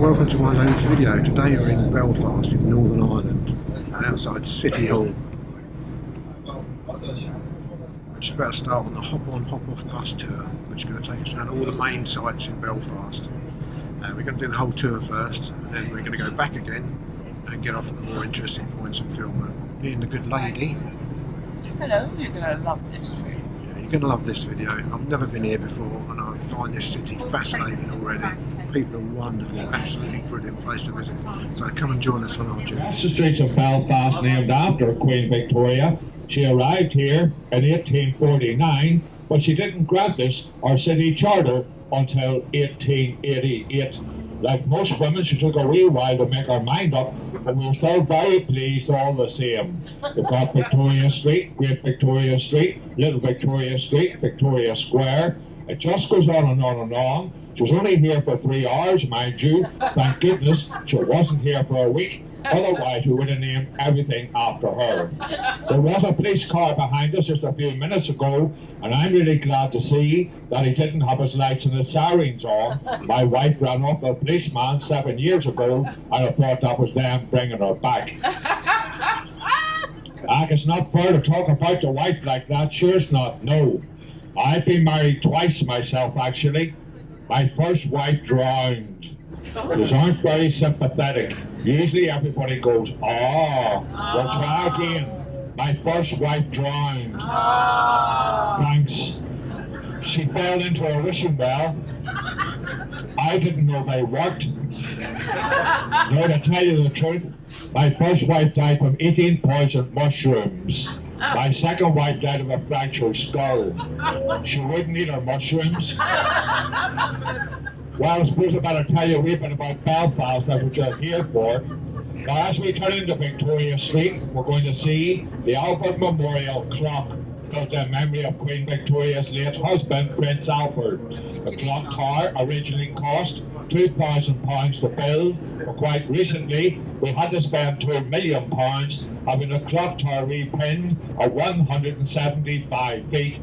welcome to my latest video. Today we're in Belfast in Northern Ireland and outside City Hall. We're just about to start on the hop-on hop-off bus tour, which is going to take us around all the main sites in Belfast. We're going to do the whole tour first, and then we're going to go back again and get off at the more interesting points and film it. Me and the good lady. Hello, you're going to love this video. Yeah, you're going to love this video. I've never been here before and I find this city fascinating already. People are wonderful, absolutely brilliant place to visit. So come and join us on our journey. That's the streets of Belfast named after Queen Victoria. She arrived here in 1849, but she didn't grant us our city charter until 1888. Like most women, she took a wee while to make her mind up, but we were still very pleased all the same. We've got Victoria Street, Great Victoria Street, Little Victoria Street, Victoria Square. It just goes on and on and on. She was only here for 3 hours, mind you. Thank goodness she wasn't here for a week. Otherwise, we would have named everything after her. There was a police car behind us just a few minutes ago, and I'm really glad to see that he didn't have his lights and his sirens on. My wife ran off a policeman 7 years ago, and I thought that was them bringing her back. It's not fair to talk about your wife like that. Sure it's not, no. I've been married twice myself, actually. My first wife drowned. These aren't very sympathetic. Usually everybody goes, oh, we'll try again. My first wife drowned. Thanks. She fell into a wishing well. I didn't know they worked. No, to tell you the truth, my first wife died from eating poisoned mushrooms. My second wife died of a fractured skull. She wouldn't eat her mushrooms. Well, I suppose I better tell you a wee bit about Belfast, that's what you're here for. Now, as we turn into Victoria Street, we're going to see the Albert Memorial Clock, built in memory of Queen Victoria's late husband, Prince Albert. The clock tower originally cost £2,000 to build, but quite recently we had to spend £2 million having the clock tower repinned at 175 feet.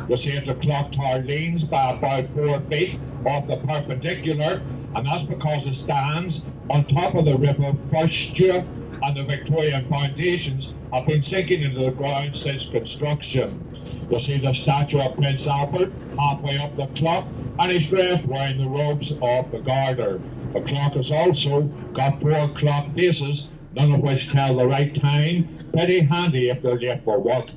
You see the clock tower leans by about 4 feet off the perpendicular, and that's because it stands on top of the river Fustia, and the Victorian foundations have been sinking into the ground since construction. You see the statue of Prince Albert halfway up the clock, and he's dressed wearing the robes of the Garter. The clock has also got 4 clock faces, none of which tell the right time. Pretty handy if they're late for work.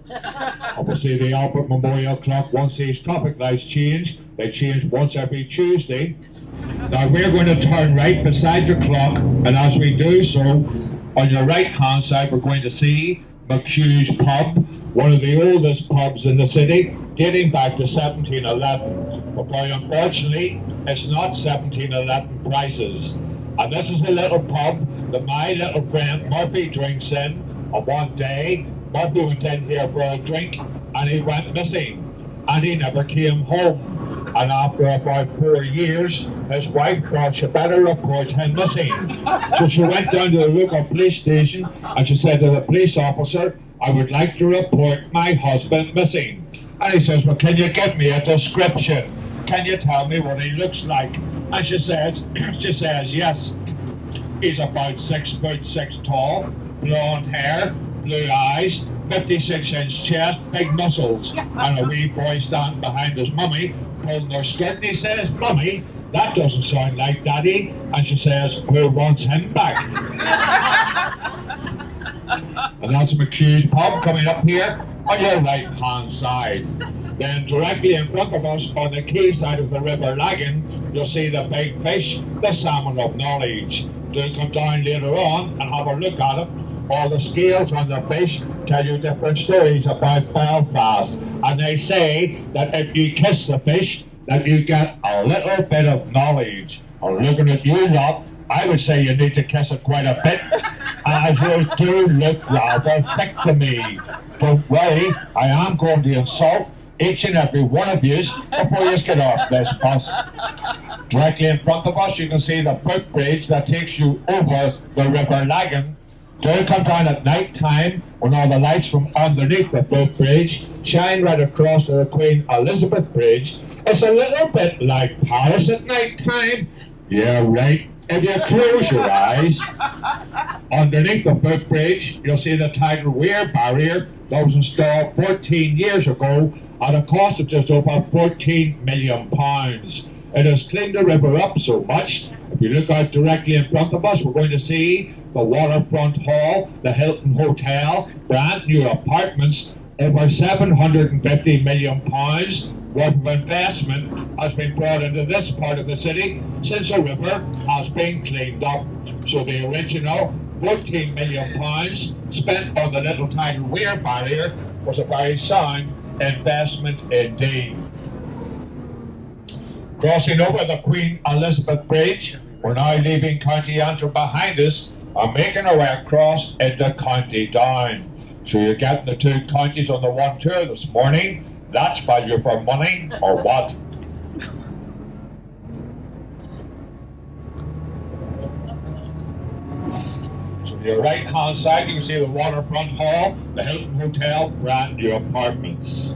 Obviously the Albert Memorial Clock, once these traffic lights change, they change once every Tuesday. Now we're going to turn right beside the clock, and as we do so, on your right hand side we're going to see McHugh's Pub, one of the oldest pubs in the city, dating back to 1711. But very unfortunately, it's not 1711 prices. And this is a little pub that my little friend Murphy drinks in. And one day, Murphy went in here for a drink and he went missing. And he never came home. And after about 4 years, his wife thought she better report him missing. So she went down to the local police station and she said to the police officer, I would like to report my husband missing. And he says, well, can you give me a description? Can you tell me what he looks like? And she says, yes. He's about 6'6" tall, blonde hair, blue eyes, 56-inch chest, big muscles, and a wee boy standing behind his mummy, pulling her skirt, and he says, Mummy, that doesn't sound like Daddy. And she says, who wants him back? And that's McHugh's Pub coming up here on your right hand side. Then directly in front of us on the quay side of the River Lagan, you'll see the big fish, the salmon of knowledge. Do come down later on and have a look at it. All the scales on the fish tell you different stories about Belfast. And they say that if you kiss the fish, that you get a little bit of knowledge. And looking at you lot, I would say you need to kiss it quite a bit, as you do look rather thick to me. Don't worry, I am going to insult each and every one of you before you get off this bus. Directly in front of us you can see the footbridge that takes you over the River Lagan. Do come down at night time when all the lights from underneath the footbridge shine right across to the Queen Elizabeth Bridge. It's a little bit like Paris at night time. Yeah, right. If you close your eyes, underneath the footbridge, you'll see the tidal weir barrier that was installed 14 years ago at a cost of just over £14 million. It has cleaned the river up so much. If you look out directly in front of us, we're going to see the Waterfront Hall, the Hilton Hotel, brand new apartments, over £750 million worth of investment has been brought into this part of the city since the river has been cleaned up. So the original £14 million spent on the little tidal weir barrier was a very sound investment indeed. Crossing over the Queen Elizabeth Bridge, we're now leaving County Antrim behind us and making our way across into County Down. So you're getting the two counties on the one tour this morning. That's value for money, or what? So your right hand side, you can see the Waterfront Hall, the Hilton Hotel, brand new apartments.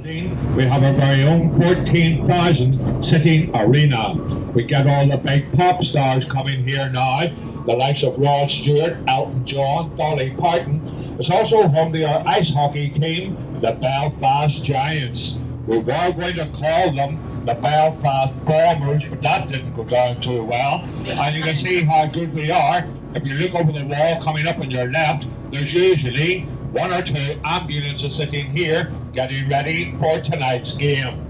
We have our very own 14,000 sitting arena. We get all the big pop stars coming here now, the likes of Rod Stewart, Elton John, Dolly Parton. It's also home to our ice hockey team, the Belfast Giants. We were going to call them the Belfast Bombers, but that didn't go down too well. And you can see how good we are. If you look over the wall coming up on your left, there's usually one or two ambulances sitting here getting ready for tonight's game.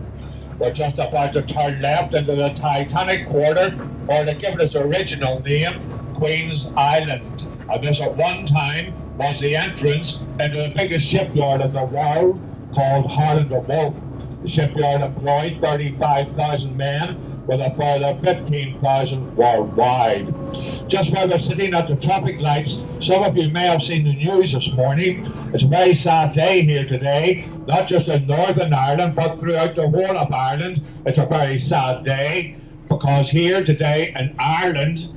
We're just about to turn left into the Titanic Quarter, or to give it its original name, Queen's Island. And this at one time was the entrance into the biggest shipyard in the world, called Holland of Wolf. The shipyard employed 35,000 men, with a further 15,000 worldwide. Just while we're sitting at the traffic lights, some of you may have seen the news this morning. It's a very sad day here today, not just in Northern Ireland, but throughout the whole of Ireland. It's a very sad day, because here today in Ireland,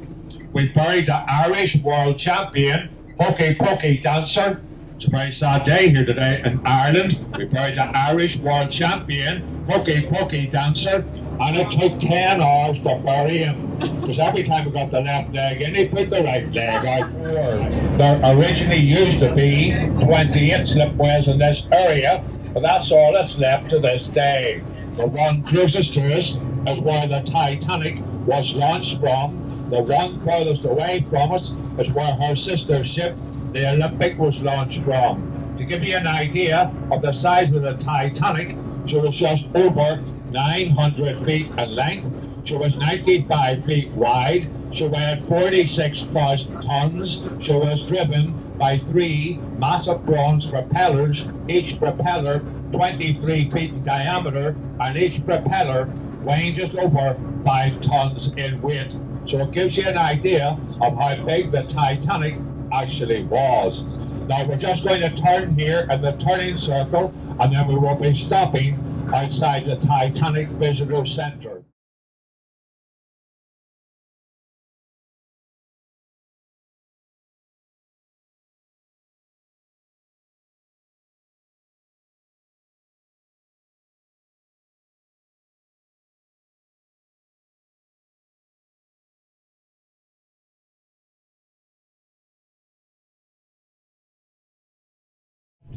we buried the Irish world champion, hokey pokey dancer. It's a very sad day here today in Ireland. We buried the Irish world champion, hokey pokey dancer, and it took 10 hours to bury him. Because every time we got the left leg in, he put the right leg out forward. There originally used to be 28 slipways in this area, but that's all that's left to this day. The one closest to us is where the Titanic was launched from. The one furthest away from us is where her sister ship, the Olympic, was launched from. To give you an idea of the size of the Titanic, she was just over 900 feet in length. She was 95 feet wide. She weighed 46,000 tons. She was driven by 3 massive bronze propellers, each propeller 23 feet in diameter, and each propeller weighing just over 5 tons in weight. So it gives you an idea of how big the Titanic actually was. Now we're just going to turn here in the turning circle, and then we will be stopping outside the Titanic Visitor Centre.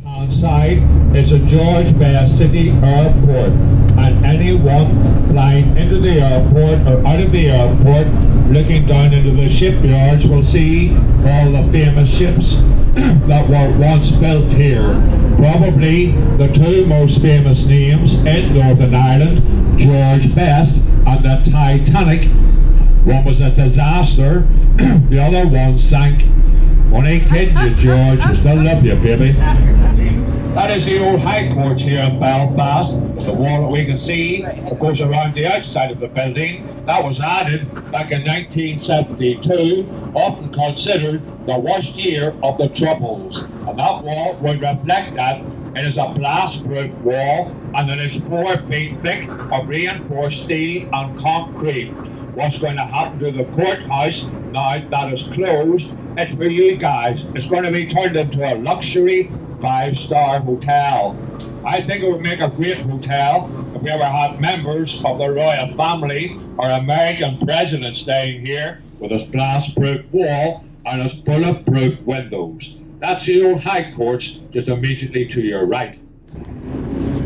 Outside is a George Best City Airport, and anyone flying into the airport or out of the airport looking down into the shipyards will see all the famous ships that were once built here. Probably the two most famous names in Northern Ireland, George Best and the Titanic. One was a disaster, the other one sank. Only kidding you, George. We still love you, baby. That is the old High Court here in Belfast. The wall that we can see that goes around the outside of the building. That was added back in 1972, often considered the worst year of the Troubles. And that wall would reflect that. It is a blast-proof wall, and it is 4 feet thick of reinforced steel and concrete. What's going to happen to the courthouse now that is closed? It's for you guys. It's going to be turned into a luxury 5-star hotel. I think it would make a great hotel if we ever had members of the royal family or American president staying here with its blast-proof wall and its bullet-proof windows. That's the old High Courts just immediately to your right.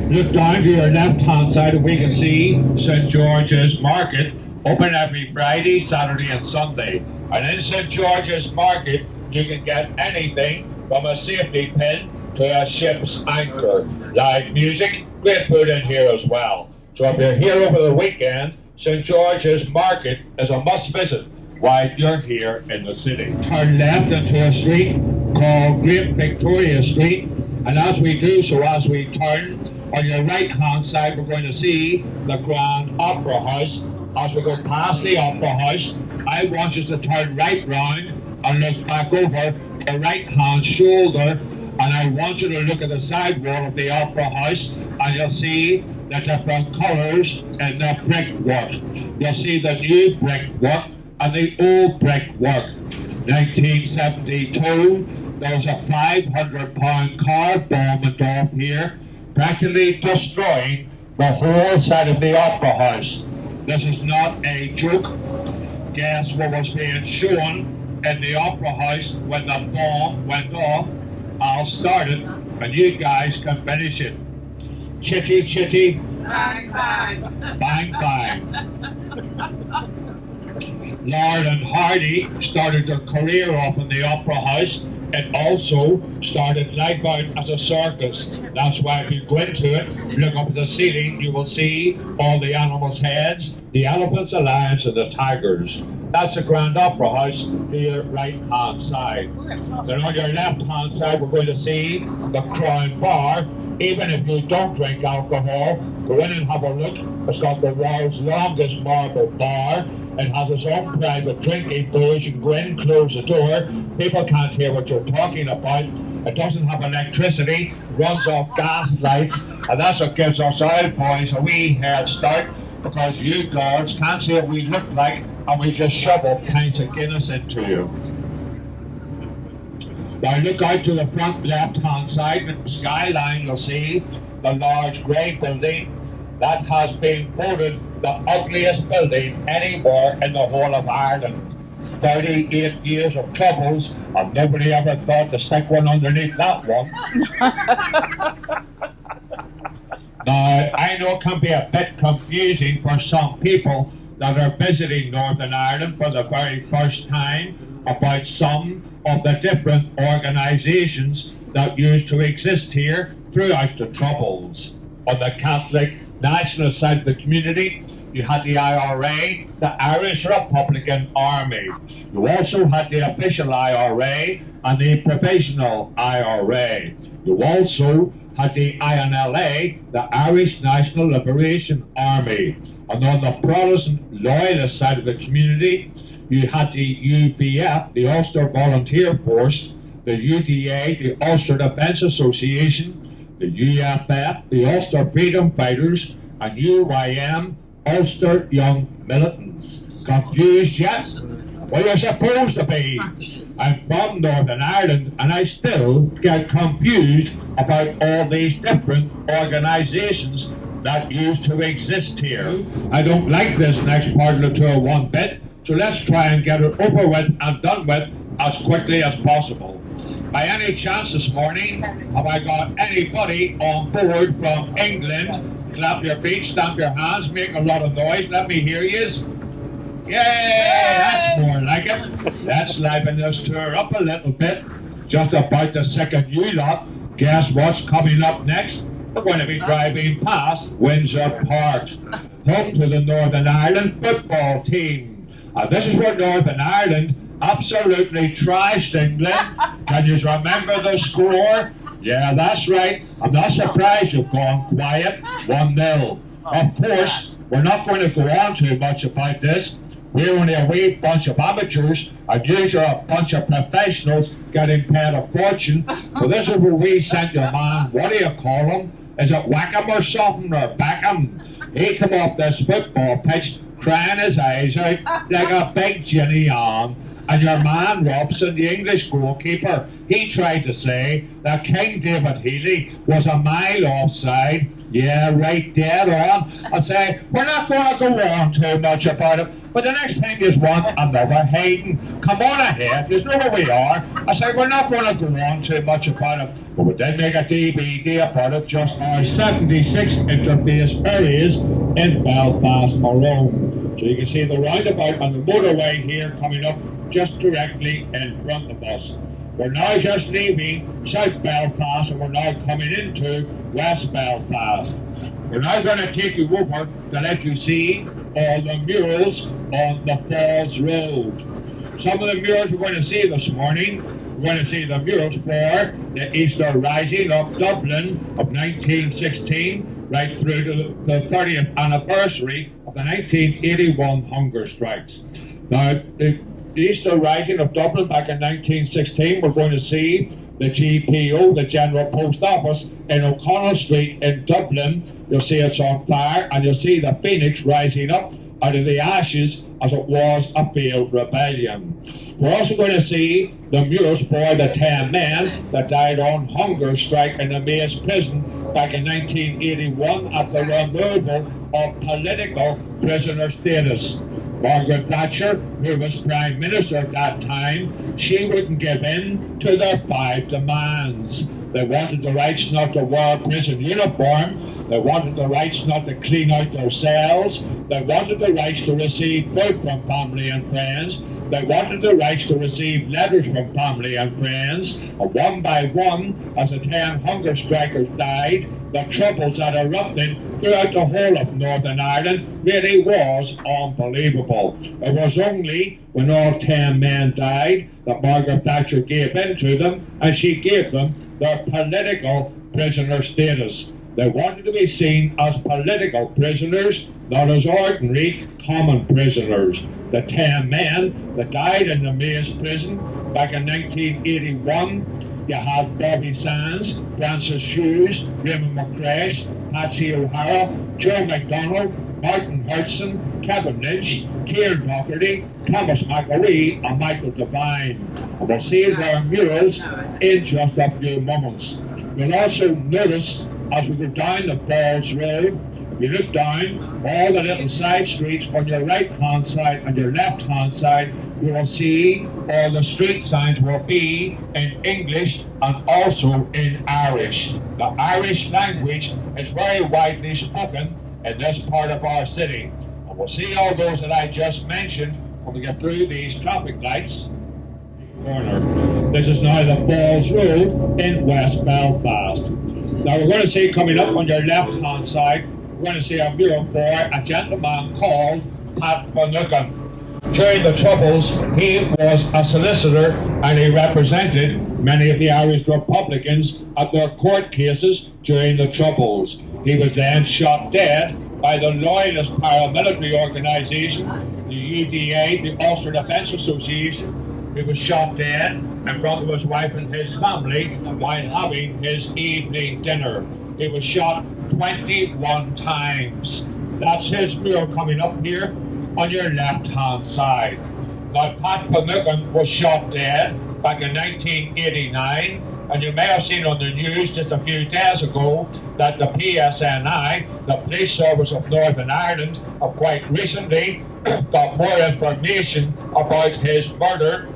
Look down to your left-hand side and we can see St. George's Market, open every Friday, Saturday and Sunday. And in St. George's Market, you can get anything from a safety pin to a ship's anchor. Live music, great food in here as well. So if you're here over the weekend, St. George's Market is a must visit while you're here in the city. Turn left into a street called Great Victoria Street, and as we do so, as we turn, on your right hand side we're going to see the Grand Opera House. As we go past the Opera House, I want you to turn right round and look back over the right hand shoulder, and I want you to look at the side wall of the Opera House, and you'll see the different colours in the brickwork. You'll see the new brickwork and the old brickwork. 1972, there was a 500-pound car bomb went off here, practically destroying the whole side of the Opera House. This is not a joke. Guess what was being shown in the Opera House when the bomb went off? I'll start it and you guys can finish it. Chitty chitty, Bang, bang. bang bang. Lord and Hardy started their career off in the Opera House. It also started life out as a circus. That's why if you go into it, look up at the ceiling, you will see all the animals' heads, the elephants, the lions, and the tigers. That's the Grand Opera House to your right-hand side. Then on your left-hand side, we're going to see the Crown Bar. Even if you don't drink alcohol, go in and have a look. It's got the world's longest marble bar. It has its own private drinking booth. You can go in and close the door. People can't hear what you're talking about. It doesn't have electricity, runs off gas lights, and that's what gives us old boys a wee head start, because you girls can't see what we look like, and we just shovel pints of Guinness into you. Now look out to the front left-hand side, in the skyline you'll see the large grey building. That has been voted the ugliest building anywhere in the whole of Ireland. 38 years of troubles, and nobody ever thought to stick one underneath that one. Now, I know it can be a bit confusing for some people that are visiting Northern Ireland for the very first time about some of the different organisations that used to exist here throughout the Troubles. On the Catholic national side of the community, you had the IRA, the Irish Republican Army. You also had the official IRA and the provisional IRA. You also had the INLA, the Irish National Liberation Army. And on the Protestant loyalist side of the community, you had the UVF, the Ulster Volunteer Force, the UDA, the Ulster Defence Association, the UFF, the Ulster Freedom Fighters, and UYM, Ulster Young Militants. Confused yet? Well, you're supposed to be. I'm from Northern Ireland and I still get confused about all these different organisations that used to exist here. I don't like this next part of the tour one bit, so let's try and get it over with and done with as quickly as possible. By any chance this morning, have I got anybody on board from England? Clap your feet, stamp your hands, make a lot of noise, let me hear yous. Yay, that's more like it. Let's liven this tour up a little bit. Just about the second you lot, guess what's coming up next? We're going to be driving past Windsor Park, home to the Northern Ireland football team. And this is where Northern Ireland absolutely trashed England. Can you remember the score? Yeah, that's right. I'm not surprised you've gone quiet. 1-0. Of course, we're not going to go on too much about this. We're only a wee bunch of amateurs, and you're a bunch of professionals getting paid a fortune. Well, this is where we sent your man, what do you call him? Is it Wackham or something, or Backham? He come off this football pitch crying his eyes out like a big Jenny on. And your man Robson, the English goalkeeper, he tried to say that King David Healy was a mile offside, Yeah, right, dead on. I say, we're not going to go on too much about it, but the next time you want another Hayden, come on ahead, you know where we are. I say, we're not going to go on too much about it, but we did make a DVD about it, just our 76 interface areas in Belfast alone. So you can see the roundabout on the motorway here coming up just directly in front of us. We're now just leaving South Belfast and we're now coming into West Belfast. We're now going to take you over to let you see all the murals on the Falls Road. Some of the murals we're going to see this morning, we're going to see the murals for the Easter Rising of Dublin of 1916 right through to the 30th anniversary of the 1981 hunger strikes. Now, the Easter Rising of Dublin back in 1916, we're going to see the GPO, the General Post Office, in O'Connell Street in Dublin. You'll see it's on fire, and you'll see the phoenix rising up out of the ashes as it was a failed rebellion. We're also going to see the murals for the 10 men that died on hunger strike in the Maze prison back in 1981 as the removal of political prisoner status. Margaret Thatcher, who was Prime Minister at that time, she wouldn't give in to their 5 demands. They wanted the rights not to wear a prison uniform. They wanted the rights not to clean out their cells. They wanted the rights to receive food from family and friends. They wanted the rights to receive letters from family and friends. And one by one, as the 10 hunger strikers died, the troubles that erupted throughout the whole of Northern Ireland really was unbelievable. It was only when all 10 men died that Margaret Thatcher gave in to them, and she gave them their political prisoner status. They wanted to be seen as political prisoners, not as ordinary common prisoners. The 10 men that died in the Maze prison back in 1981, you had Bobby Sands, Francis Hughes, Raymond McCrash, Patsy O'Hara, Joe McDonald, Martin Hudson, Kevin Lynch, Kieran Doherty, Thomas McAwee, and Michael Devine. And we'll see their murals in just a few moments. You'll also notice as we go down the Falls Road, if you look down all the little side streets on your right hand side and your left hand side, you will see all the street signs will be in English and also in Irish. The Irish language is very widely spoken in this part of our city. And we'll see all those that I just mentioned when we get through these traffic lights. Corner. This is now the Falls Road in West Belfast. Now we're going to see coming up on your left hand side, we're going to see a mural for a gentleman called Pat Finucane. During the Troubles, he was a solicitor and he represented many of the Irish Republicans at their court cases during the Troubles. He was then shot dead by the Loyalist paramilitary organisation, the UDA, the Ulster Defence Association. He was shot dead in front of his wife and his family while having his evening dinner. He was shot 21 times. That's his mural coming up here on your left-hand side. Now, Pat Finucane was shot dead back in 1989, and you may have seen on the news just a few days ago that the PSNI, the Police Service of Northern Ireland, have quite recently got more information about his murder.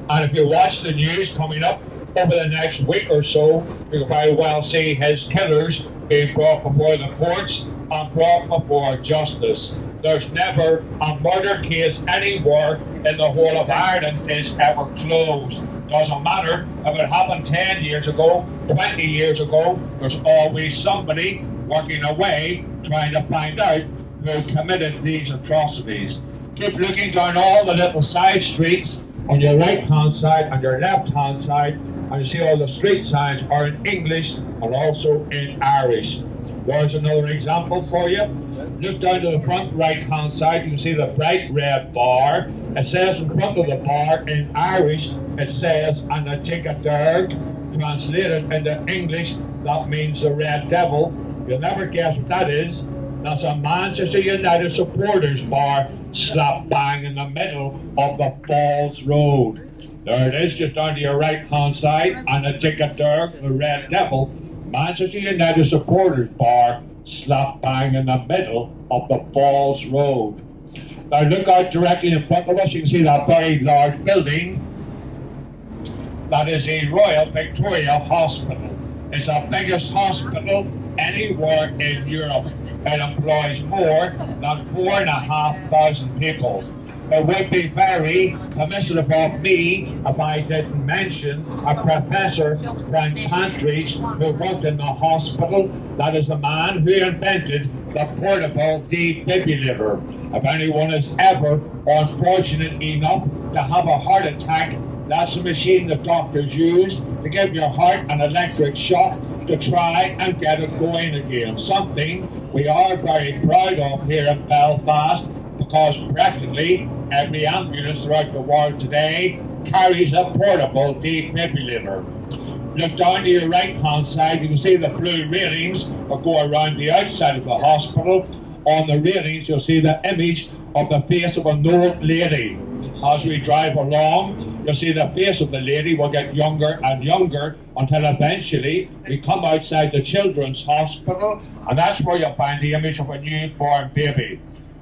And if you watch the news coming up over the next week or so, you can very well see his killers being brought before the courts and brought before justice. There's never a murder case anywhere in the whole of Ireland is ever closed. Doesn't matter if it happened 10 years ago, 20 years ago, there's always somebody working away trying to find out who committed these atrocities. Keep looking down all the little side streets on your right hand side and your left hand side, and you see all the street signs are in English and also in Irish. There's another example for you. Look down to the front right hand side, you can see the bright red bar. It says in front of the bar in Irish, it says an Derg. Translated into English, that means the Red Devil. You'll never guess what that is. That's a Manchester United supporters bar slap bang in the middle of the Falls Road. There it is, just down to your right hand side, and a Derg, the Red Devil, Manchester United supporters bar slap bang in the middle of the Falls Road. Now look out directly in front of us, you can see that very large building. That is the Royal Victoria Hospital. It's the biggest hospital anywhere in Europe. It employs more than 4,500 people. It would be very permissive of me if I didn't mention a Professor Frank Pantridge who worked in the hospital. That is the man who invented the portable defibrillator. If anyone is ever unfortunate enough to have a heart attack, that's the machine the doctors use to give your heart an electric shock to try and get it going again. Something we are very proud of here in Belfast, because practically every ambulance throughout the world today carries a portable defibrillator. Look down to your right hand side, you can see the blue railings that go around the outside of the hospital. On the railings you'll see the image of the face of an old lady. As we drive along, you'll see the face of the lady will get younger and younger until eventually we come outside the children's hospital, and that's where you'll find the image of a newborn baby.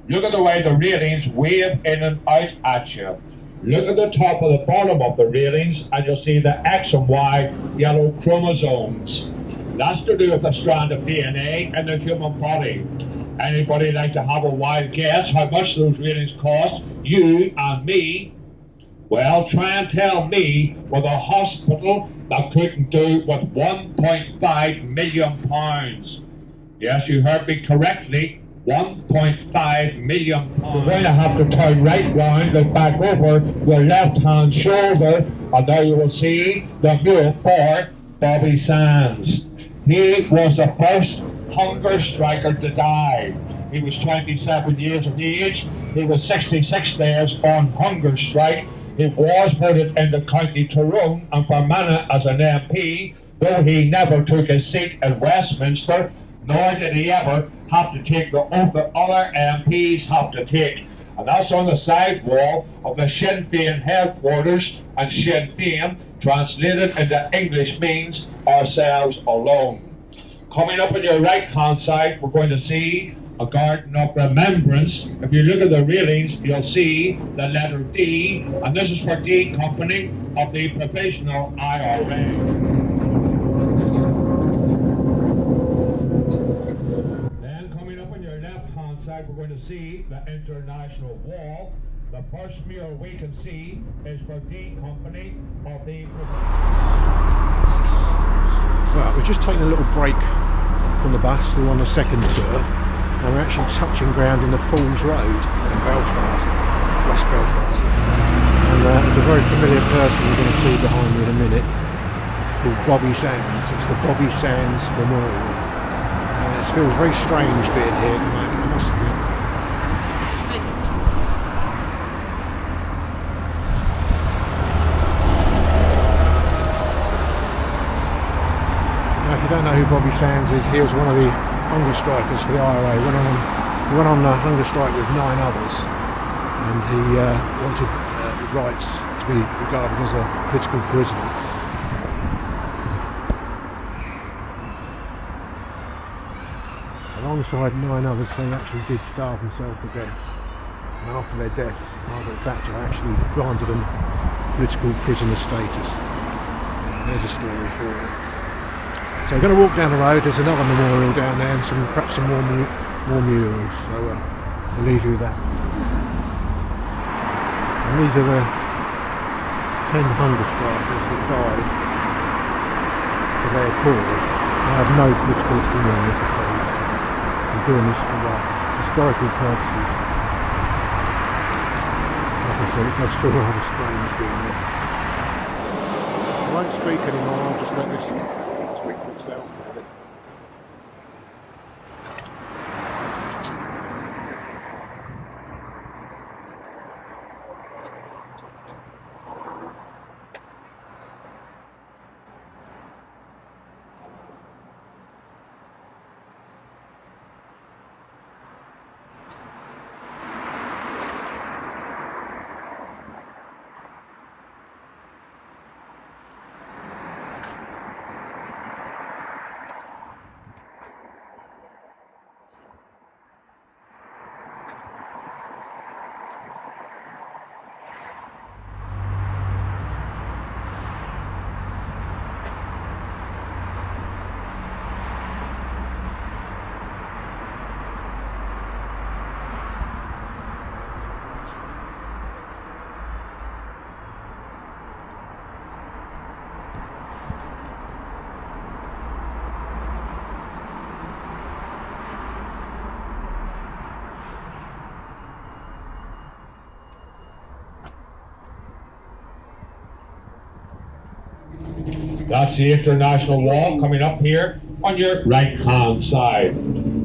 Look at the way the railings wave in and out at you. Look at the top of the bottom of the railings and you'll see the X and Y yellow chromosomes. That's to do with the strand of DNA in the human body. Anybody like to have a wild guess how much those railings cost? You and me? Well, try and tell me with a hospital that couldn't do with £1.5 million. Yes, you heard me correctly. £1.5 million. We're going to have to turn right round, look back over your left-hand shoulder, and now you will see the mule for Bobby Sands. He was the first hunger striker to die. He was 27 years of age. He was 66 days on hunger strike. He was voted into County Tyrone and Fermanagh as an MP, though he never took his seat in Westminster, nor did he ever have to take the oath that other MPs have to take. And that's on the side wall of the Sinn Féin headquarters, and Sinn Féin, translated into English, means ourselves alone. Coming up on your right hand side, we're going to see a garden of remembrance. If you look at the railings, you'll see the letter D, and this is for D Company of the Provisional IRA. Side, we're going to see the International Wall. The first mural we can see is for D Company of the... Right, we're just taking a little break from the bus. We're on the second tour, and we're actually touching ground in the Falls Road in Belfast, West Belfast. And there's a very familiar person we're going to see behind me in a minute, called Bobby Sands. It's the Bobby Sands Memorial. And it feels very strange being here at the moment, I must admit. Now, if you don't know who Bobby Sands is, he was one of the hunger strikers for the IRA. He went on a hunger strike with 9 others, and he wanted the rights to be regarded as a political prisoner. Alongside 9 others, they actually did starve themselves to death. And after their deaths, Margaret Thatcher actually granted them political prisoner status. There's a story for you. So we're going to walk down the road. There's another memorial down there, and perhaps some more murals. So I'll leave you with that. And these are the 10 hunger strikers that died for their cause. I have no political opinion on this at all. I'm doing this for historical purposes. Like I said, it does feel rather strange being here. I won't speak anymore, I'll just let this speak for itself really. That's the international wall coming up here on your right hand side.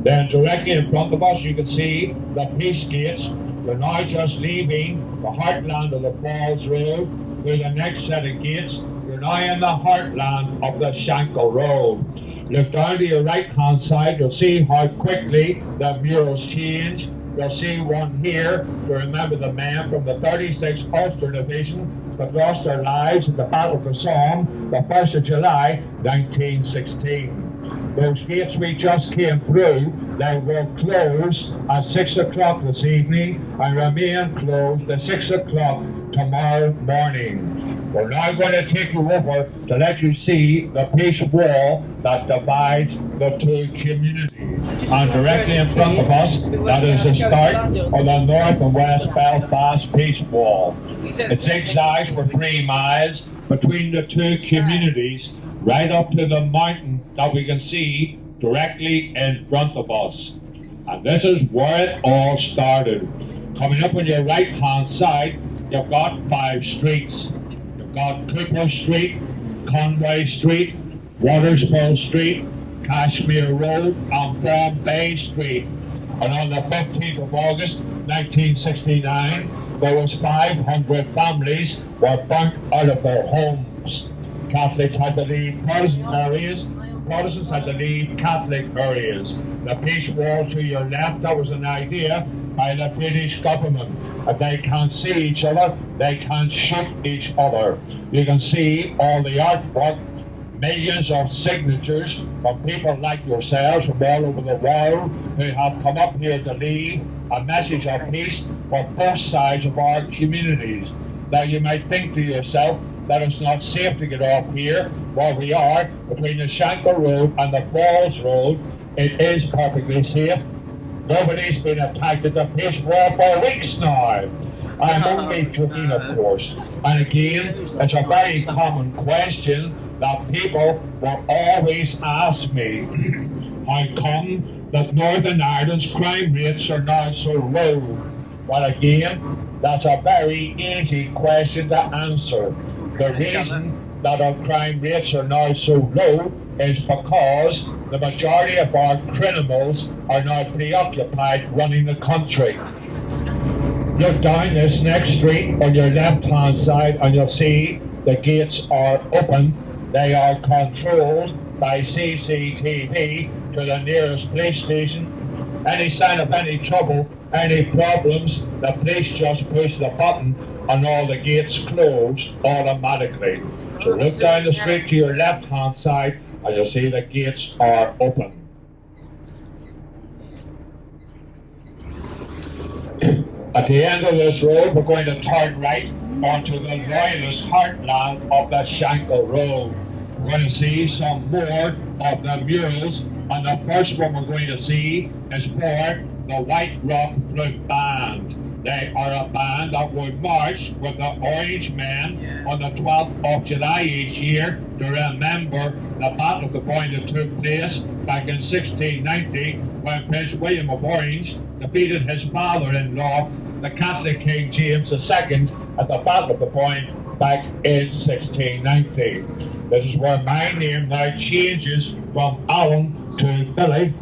Then directly in front of us you can see the Peace Gates. We're now just leaving the heartland of the Falls Road through the next set of gates. You're now in the heartland of the Shankhill Road. Look down to your right hand side, you'll see how quickly the murals change. You'll see one here to remember the men from the 36th Ulster Division that lost their lives in the Battle of the Somme, the 1st of July, 1916. Those gates we just came through, they will close at 6 o'clock this evening and remain closed at 6 o'clock tomorrow morning. We're now going to take you over to let you see the peace wall that divides the two communities. And directly in front of us, that is the start of the North and West Belfast peace wall. It zigzags for 3 miles between the two communities, right up to the mountain that we can see directly in front of us. And this is where it all started. Coming up on your right hand side, you've got 5 streets. You've got Cooper Street, Conway Street, Waterspill Street, Kashmir Road, and From Bay Street. And on the 15th of August 1969, there was 500 families were burnt out of their homes. Catholics had to leave Protestant areas, Protestants had to leave Catholic areas. The peace wall to your left, that was an idea by the British government. If they can't see each other, they can't shoot each other. You can see all the artwork, millions of signatures from people like yourselves from all over the world who have come up here to leave a message of peace for both sides of our communities. Now you might think to yourself that it's not safe to get off here where we are between the Shankhill Road and the Falls Road. It is perfectly safe. Nobody's been attacked at the peace wall for weeks now. I'm only joking, of course. And again, it's a very common question that people will always ask me. How come that Northern Ireland's crime rates are now so low? Well, again, that's a very easy question to answer. The reason that our crime rates are now so low is because the majority of our criminals are now preoccupied running the country. Look down this next street on your left hand side and you'll see the gates are open. They are controlled by CCTV to the nearest police station. Any sign of any trouble, any problems, the police just push the button and all the gates close automatically. So look down the street to your left hand side and you'll see the gates are open. At the end of this road, we're going to turn right onto the royalist heartland of the Shankhill Road. We're going to see some more of the murals, and the first one we're going to see is for the White Rock Flute Band. They are a band that would march with the Orange Men on the 12th of July each year to remember the Battle of the Boyne that took place back in 1690 when Prince William of Orange defeated his father-in-law, the Catholic King James II, at the Battle of the Boyne back in 1690. This is where my name now changes from Alan to Billy.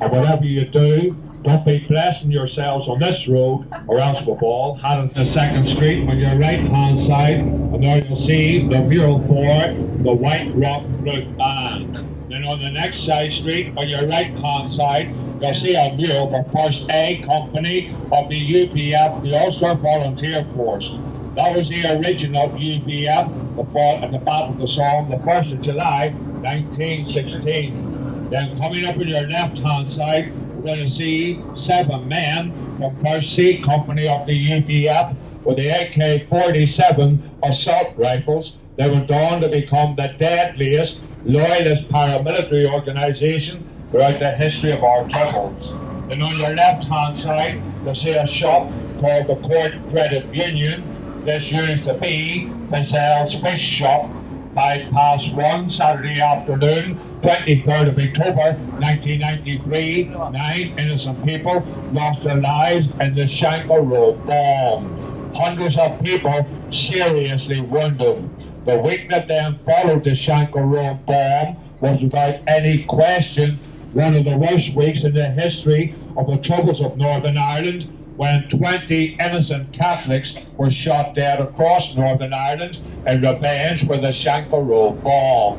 And whatever you do, don't be blessing yourselves on this road, or else we'll all head into 2nd Street on your right hand side, and there you'll see the mural for the White Rock Flute Band. Then on the next side street on your right hand side, you'll see a mural for First A Company of the UPF, the Ulster Volunteer Force. That was the original UPF at the Battle of the Somme, the 1st of July, 1916. Then coming up on your left hand side, we're going to see 7 men from First C Company of the UPF with the AK-47 assault rifles. They went on to become the deadliest loyalist paramilitary organisation throughout the history of our troubles. Then on your left hand side, you'll see a shop called the Court Credit Union. This used to be Pinsel's Fish Shop. 1:05 Saturday afternoon, 23rd of October 1993, 9 innocent people lost their lives in the Shankhill Road bomb. Hundreds of people seriously wounded. The week that then followed the Shankhill Road bomb was without any question one of the worst weeks in the history of the Troubles of Northern Ireland, when 20 innocent Catholics were shot dead across Northern Ireland in revenge for the Shankhill Road bomb.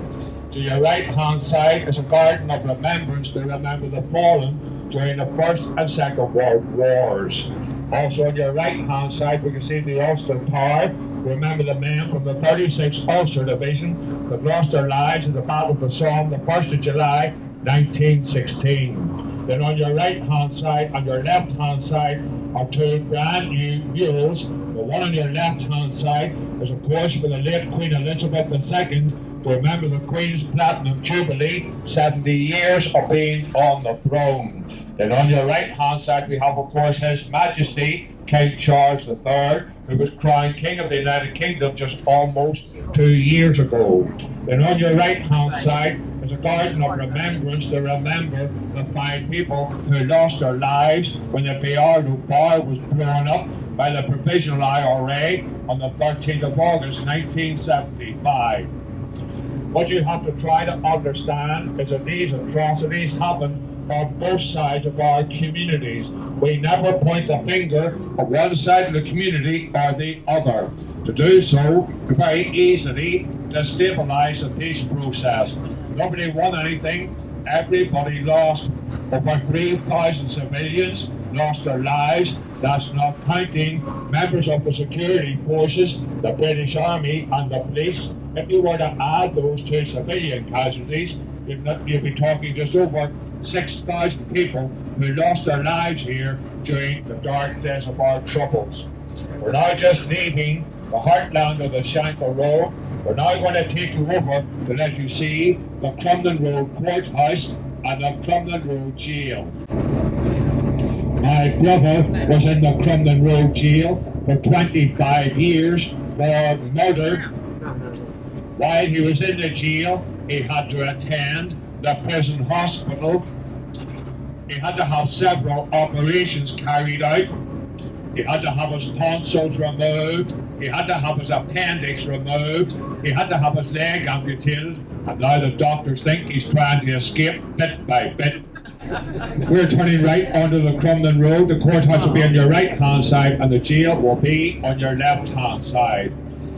To your right hand side is a garden of remembrance to remember the fallen during the First and Second World Wars. Also on your right hand side we can see the Ulster Tower. Remember the men from the 36th Ulster Division that lost their lives in the Battle of the Somme the 1st of July 1916. Then on your right hand side and your left hand side are two brand new murals. The one on your left hand side is of course for the late Queen Elizabeth II to remember the Queen's Platinum Jubilee, 70 years of being on the throne. Then on your right hand side we have of course His Majesty King Charles III, who was crowned King of the United Kingdom just almost 2 years ago. Then on your right hand side is a garden of remembrance to remember the 5 people who lost their lives when the Piardo Bar was blown up by the Provisional IRA on the 13th of August 1975. What you have to try to understand is that these atrocities happen on both sides of our communities. We never point the finger at one side of the community or the other. To do so could very easily destabilize the peace process. Nobody won anything, everybody lost. Over 3,000 civilians lost their lives. That's not counting members of the security forces, the British Army and the police. If you were to add those two civilian casualties, you'd be talking just over 6,000 people who lost their lives here during the dark days of our troubles. We're now just leaving the heartland of the Shankhill Road. We're now going to take you over to let you see the Crumlin Road Courthouse and the Crumlin Road Jail. My brother was in the Crumlin Road Jail for 25 years for murder. While he was in the jail, he had to attend the prison hospital. He had to have several operations carried out. He had to have his tonsils removed. He had to have his appendix removed. He had to have his leg amputated. And now the doctors think he's trying to escape bit by bit. We're turning right onto the Crumlin Road. The courthouse will be on your right hand side and the jail will be on your left hand side.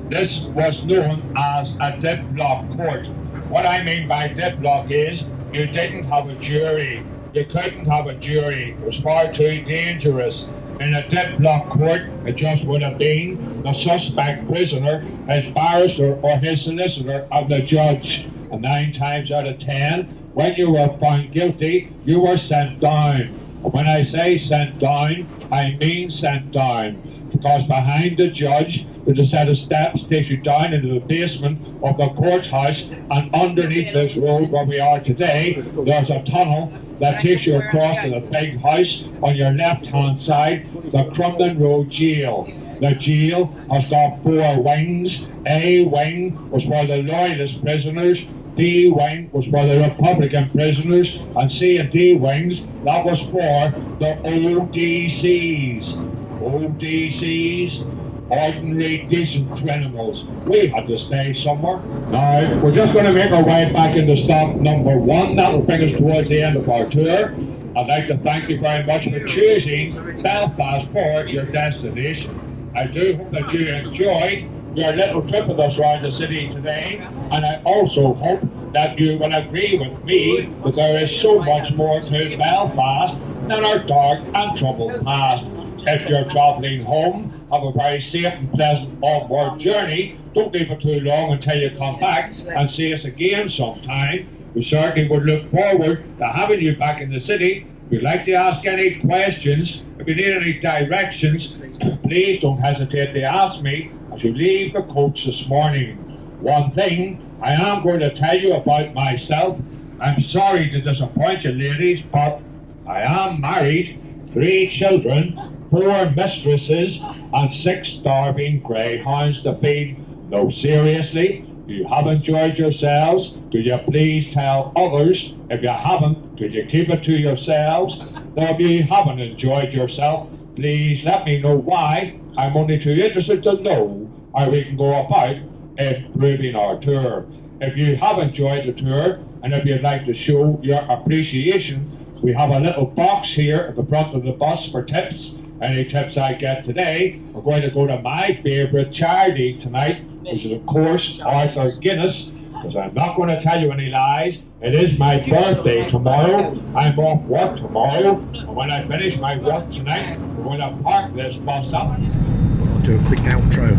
This was known as a deadlock court. What I mean by deadlock is you didn't have a jury. You couldn't have a jury. It was far too dangerous. In a deadlock court, it just would have been the suspect prisoner, his barrister or his solicitor and the judge. And 9 times out of 10, when you were found guilty, you were sent down. And when I say sent down, I mean sent down. Because behind the judge, there's a set of steps takes you down into the basement of the courthouse, and underneath this road where we are today, there's a tunnel that takes you across to the big house on your left-hand side, the Crumlin Road Jail. The jail has got 4 wings. A wing was for the loyalist prisoners, B wing was for the Republican prisoners, and C and D wings, that was for the ODCs. ODCs, ordinary decent criminals. We had to stay somewhere. Now, we're just going to make our way back into stop number 1. That will bring us towards the end of our tour. I'd like to thank you very much for choosing Belfast for your destination. I do hope that you enjoyed your little trip with us around the city today, and I also hope that you will agree with me that there is so much more to Belfast than our dark and troubled past. If you're travelling home, have a very safe and pleasant onward journey. Don't leave it too long until you come back and see us again sometime. We certainly would look forward to having you back in the city. If you'd like to ask any questions, if you need any directions, please don't hesitate to ask me as you leave the coach this morning. One thing I am going to tell you about myself. I'm sorry to disappoint you ladies, but I am married, 3 children, 4 mistresses and 6 starving greyhounds to feed. No, seriously, you have enjoyed yourselves. Could you please tell others? If you haven't, could you keep it to yourselves? Now, if you haven't enjoyed yourself, please let me know why. I'm only too interested to know how we can go about improving our tour. If you have enjoyed the tour and if you'd like to show your appreciation, we have a little box here at the front of the bus for tips. Any tips I get today, we're going to go to my favourite charity tonight, which is of course Arthur Guinness, because I'm not going to tell you any lies. It is my birthday tomorrow. I'm off work tomorrow, and when I finish my work tonight, we're going to park this bus up. I'll do a quick outro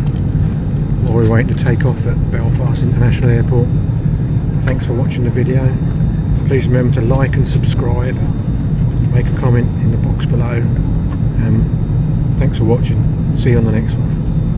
while we wait to take off at Belfast International Airport. Thanks for watching the video. Please remember to like and subscribe. Make a comment in the box below. Thanks for watching. See you on the next one.